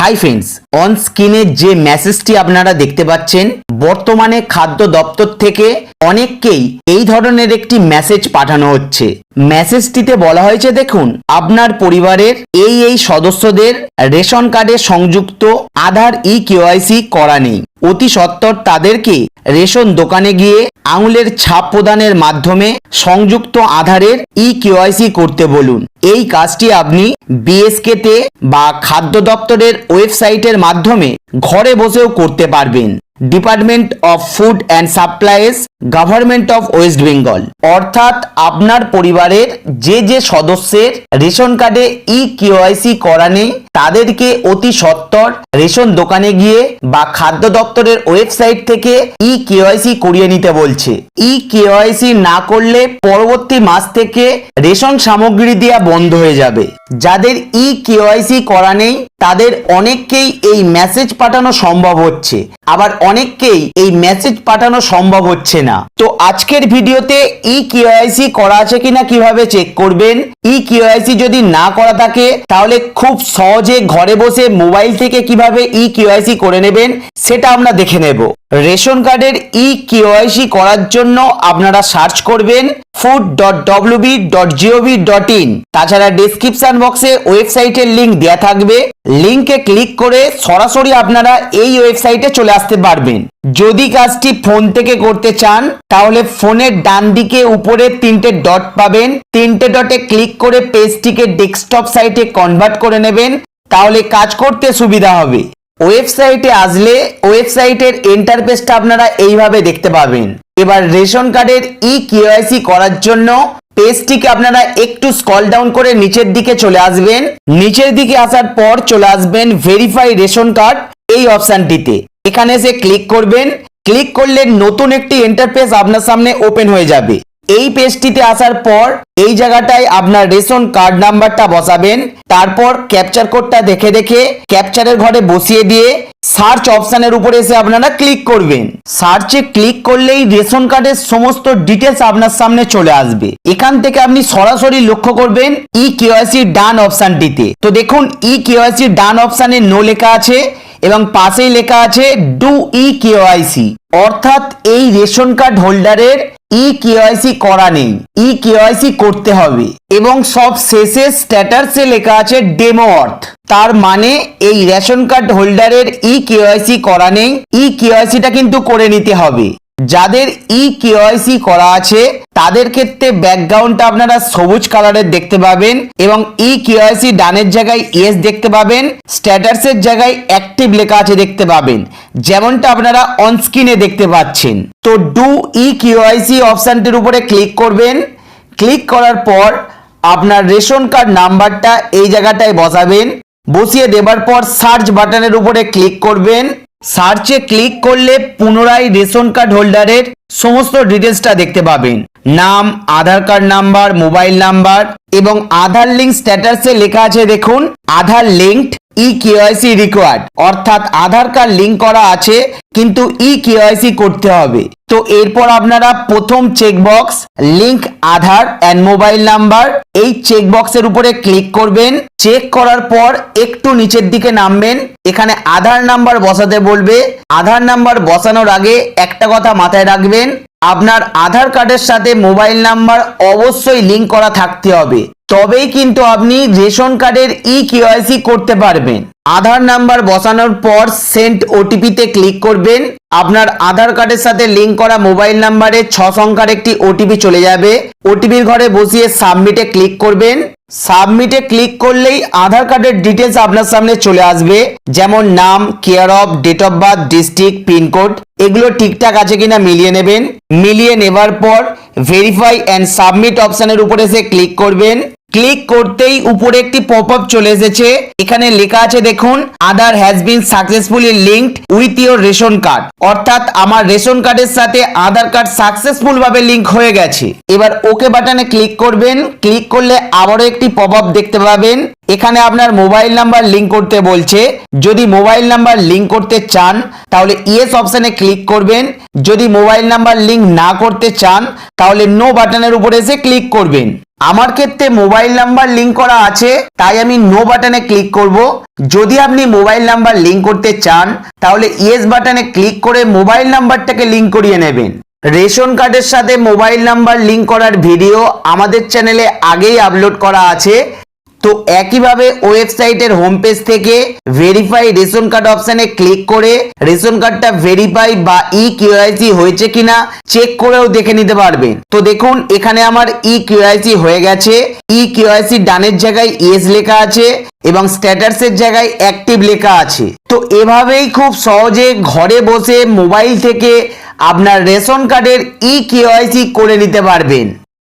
Hi friends, on স্ক্রিনে যে মেসেজটি আপনারা দেখতে পাচ্ছেন, বর্তমানে খাদ্য দপ্তর থেকে অনেককেই এই ধরনের একটি মেসেজ পাঠানো হচ্ছে। মেসেজটিতে বলা হয়েছে, দেখুন আপনার পরিবারের এই সদস্যদের রেশন কার্ডে সংযুক্ত আধার কেওয়াইসি করা নেই। অতি সত্বর তাদেরকে রেশন দোকানে গিয়ে আঙুলের ছাপ প্রদানের মাধ্যমে সংযুক্ত আধারের কেওয়াইসি করতে বলুন। এই কাজটি আপনি বিএসকে তে বা খাদ্য দপ্তরের ওয়েবসাইটের মাধ্যমে ঘরে বসেও করতে পারবেন। Department of food and supplies, government of West Bengal. অর্থাৎ আপনার পরিবারের যে সদস্যের রেশন কার্ডে কেওয়াইসি করা নেই তাদেরকে অতি সত্বর রেশন দোকানে গিয়ে বা খাদ্য দপ্তরের ওয়েবসাইট থেকে কেওয়াইসি করিয়ে নিতে বলছে। কেওয়াইসি না করলে পরবর্তী মাস থেকে রেশন সামগ্রী দেওয়া বন্ধ হয়ে যাবে। যাদের কেওয়াইসি করা নেই তাদের অনেককেই এই মেসেজ পাঠানো সম্ভব হচ্ছে, আবার অনেককেই এই মেসেজ পাঠানো সম্ভব হচ্ছে না। তো আজকের ভিডিওতে কেওয়াইসি করা আছে কিনা কিভাবে চেক করবেন, কেওয়াইসি যদি না করা থাকে তাহলে খুব সহজে ঘরে বসে মোবাইল থেকে কিভাবে কেওয়াইসি করে নেবেন সেটা আমরা দেখে নেব। রেশন কার্ডের কেওয়াইসি করার জন্য আপনারা সার্চ করবেন food.wb.gov.in। তাছাড়া ডেসক্রিপশন বক্সে ওয়েবসাইটের লিংক দেওয়া থাকবে, লিংকে ক্লিক করে সরাসরি আপনারা এই ওয়েবসাইটে চলে আসতে পারবেন। যদি কাজটি ফোন থেকে করতে চান তাহলে ফোনের ডান দিকে উপরে 3টে ডট পাবেন, 3টে ডটে ক্লিক করে পেজটিকে ডেস্কটপ সাইটে কনভার্ট করে নেবেন, তাহলে কাজ করতে সুবিধা হবে। ওয়েবসাইটে আসলে ওয়েবসাইটের ইন্টারফেসটা আপনারা এইভাবে দেখতে পাবেন। এবার রেশন কার্ডের কেওয়াইসি করার জন্য পেজটিকে আপনারা একটু স্ক্রল ডাউন করে নিচের দিকে চলে আসবেন। নিচের দিকে আসার পর চলে আসবেন ভেরিফাই রেশন কার্ড এই অপশনটিতে। এখানে এসে ক্লিক করবেন। ক্লিক করলে নতুন একটি ইন্টারফেস আপনার সামনে ওপেন হয়ে যাবে। এই পেজটিতে আসার পর এই জায়গাটায় আপনার রেশন কার্ড নাম্বারটা বসাবেন, তারপর ক্যাপচার কোডটা দেখে ক্যাপচারের ঘরে বসিয়ে দিয়ে সার্চ অপশনের উপরে এসে আপনারা ক্লিক করবেন। সার্চে ক্লিক করলেই রেশন কার্ডের সমস্ত ডিটেলস আপনার সামনে চলে আসবে। এখান থেকে আপনি সরাসরি লক্ষ্য করবেন কেওয়াইসি ডান অপশনটিতে। তো দেখুন কেওয়াইসি ডান অপশনে নো লেখা আছে এবং পাশেই লেখা আছে ডু কেওয়াইসি। অর্থাৎ এই রেশন কার্ড হোল্ডারের কেওয়াইসি করা নেই, কেওয়াইসি করতে হবে। এবং সব শেষে স্ট্যাটাসে লেখা আছে ডেমো অর্থ। তার মানে এই রেশন কার্ড হোল্ডারের কেওয়াইসি করা নেই, কেওয়াইসিটা কিন্তু করে নিতে হবে। যাদের কেওয়াইসি করা আছে তাদের ক্ষেত্রে ব্যাকগ্রাউন্ডটা আপনারা সবুজ কালারের দেখতে পাবেন এবং কেওয়াইসি ডানের জায়গায় ইয়েস দেখতে পাবেন, স্ট্যাটাসের জায়গায় অ্যাক্টিভ লেখা আছে দেখতে পাবেন, যেমনটা আপনারা অন স্ক্রিনে দেখতে পাচ্ছেন। তো ডু কেওয়াইসি অপশনটির উপরে ক্লিক করবেন। ক্লিক করার পর আপনার রেশন কার্ড নাম্বারটা এই জায়গাটায় বসাবেন। বসিয়ে দেবার পর সার্চ বাটনের উপরে ক্লিক করবেন। সার্চে ক্লিক করলে পুনরায় রেশন কার্ড হোল্ডারের সমস্ত ডিটেলসটা দেখতে পাবেন। নাম, আধার কার্ড নাম্বার, মোবাইল নাম্বার এবং আধার লিঙ্ক স্ট্যাটাসে লেখা আছে দেখুন আধার লিঙ্কড কেওয়াইসি রিকোয়ার্ড। অর্থাৎ আধার কার্ড লিঙ্ক করা আছে কিন্তু কেওয়াইসি করতে হবে। তো এরপর আপনারা প্রথম checkbox link Aadhaar and mobile number, এই চেকবক্সের উপরে ক্লিক করবেন। চেক করার পর একটু নিচের দিকে নামবেন। এখানে আধার নাম্বার বসাতে বলবে। আধার নাম্বার বসানোর আগে একটা কথা মাথায় রাখবেন, আপনার আধার কার্ডের সাথে মোবাইল নাম্বার অবশ্যই লিঙ্ক করা থাকতে হবে, তবেই কিন্তু আপনি রেশন কার্ডের কেওয়াইসি করতে পারবেন। আধার নাম্বার বসানোর পর সেন্ড ওটিপিতে ক্লিক করবেন। আপনার আধার কার্ডের সাথে লিঙ্ক করা মোবাইল নাম্বারে 6 সংখ্যার একটি ওটিপি চলে যাবে। ওটিপির ঘরে বসিয়ে সাবমিটে ক্লিক করবেন। সাবমিটে ক্লিক করলেই আধার কার্ডের ডিটেলস আপনার সামনে চলে আসবে, যেমন নাম, care of, date of birth, district, pin code, এগুলো ঠিকঠাক আছে কিনা মিলিয়ে নেবেন। মিলিয়ে নেবার পর ভেরিফাই অ্যান্ড সাবমিট অপশনের উপরে এসে ক্লিক করবেন। ক্লিক করতেই উপরে একটি পপআপ চলে এসেছে। এখানে লেখা আছে দেখুন Aadhaar has been successfully linked with your ration card. অর্থাৎ আমার রেশন কার্ডের সাথে আধার কার্ড সাকসেসফুল ভাবে লিঙ্ক হয়ে গেছে। এবার ওকে বাটনে ক্লিক করবেন। ক্লিক করলে আবারও একটি পপআপ দেখতে পাবেন। এখানে আপনার মোবাইল নাম্বার লিঙ্ক করতে বলছে। যদি মোবাইল নাম্বার লিঙ্ক করতে চান তাহলে ইয়েস অপশনে ক্লিক করবেন। যদি মোবাইল নাম্বার লিঙ্ক না করতে চান তাহলে নো বাটনের উপরে এসে ক্লিক করবেন। আমার ক্ষেত্রে মোবাইল নাম্বার লিংক করা আছে, তাই আমি নো বাটনে ক্লিক করব। যদি আপনি মোবাইল নাম্বার লিংক করতে চান তাহলে ইয়েস বাটনে ক্লিক করে মোবাইল নাম্বারটাকে লিংক করিয়ে নেবেন। রেশন কার্ডের সাথে মোবাইল নাম্বার লিংক করার ভিডিও আমাদের চ্যানেলে আগেই আপলোড করা আছে। তো একইভাবে ওয়েবসাইটের হোম পেজ থেকে ভেরিফাই রেশন কার্ড অপশনে ক্লিক করে রেশন কার্ডটা ভেরিফাই বা কেওয়াইসি হয়েছে কিনা চেক করেও দেখে নিতে পারবেন। তো দেখুন এখানে আমার কেওয়াইসি হয়ে গেছে। কেওয়াইসি ডানের জায়গায় ইয়েস লেখা আছে এবং স্ট্যাটাসের জায়গায় অ্যাক্টিভ লেখা আছে। তো এভাবেই খুব সহজে ঘরে বসে মোবাইল থেকে আপনার রেশন কার্ডের কেওয়াইসি করে নিতে পারবেন।